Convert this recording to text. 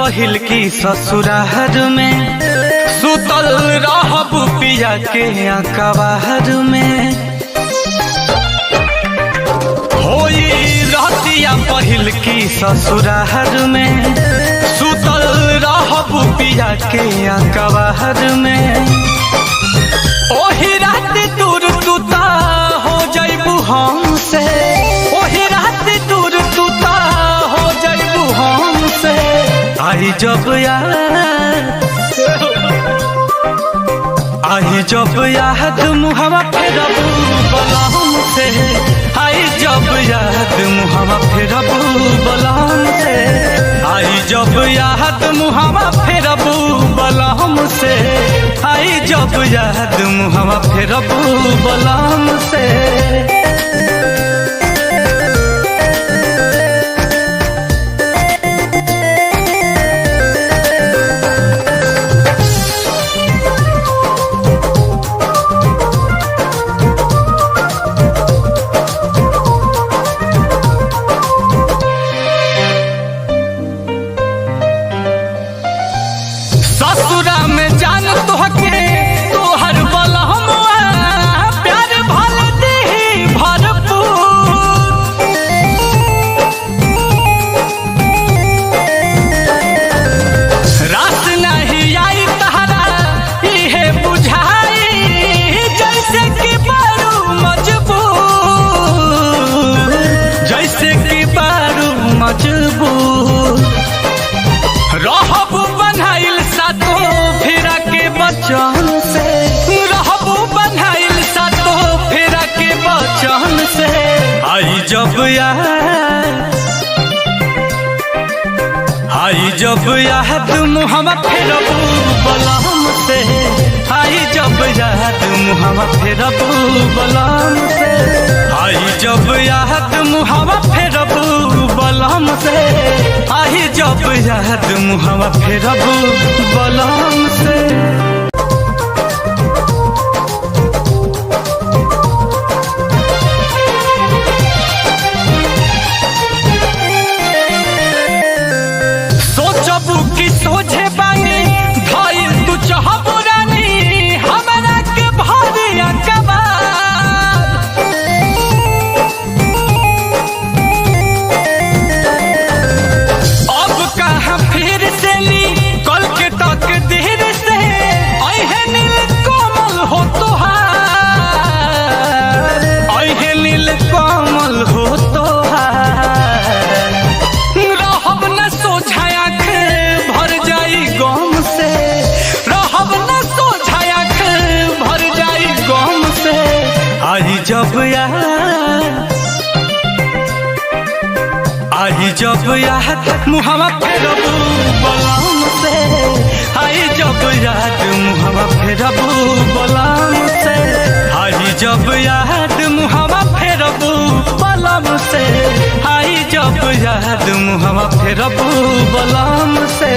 पहिल की ससुरार में सुतल रहब पिया के अकबार में होई रहतिया पहिल की ससुरार में सुतल रहब पिया के अकबार में ओही रात दूर तुता हो जइबू हमसे ओही रात दूर तुता हो जइबू हमसे आई जब याद मुहवा फेरबू बलम से आई जब याद मुहवा फेरबू बलम से आई जब याद मुहवा फेरबू बलम से आई जब याद मुहवा फेरबू बलम से ससुरा में जान तोहके तोहर बलहमुआ प्यार भल देही भरपूर रास नहीं आई तहरा इहे बुझाई जैसे कि बारू मजबूर जैसे कि बारू मजबूर रहबू बनाइल सातो फेरा के बचन से रहबू बनाइल सातो फेरा के बचन से आई जब याद मुहवा फेरबू बलम से आई जब याद मुहवा फेरबू बलम से आई जब याद मुहवा फेरबू बलम से आई जब याद मुहवा फेरबू बलम से सोचबू कि सोझे बानी धइल तू चाहबू रानी हमरा के भरिया कबार अब कहाँ फिर से ली कल के तक देर से अहे नील कोमल हो तोहार अहे नील कोमल हो तोहार रहब न सोझाया भर जाई गम से रहब न सोझाया भर जाई गम से आई जब याद मुहवा फेरबू बलम से आई जब याद मुहवा फेरबू बलम से आई जब याद मुहवा फेरबू बलम से आई जब याद मुहवा फेरबू बलम से।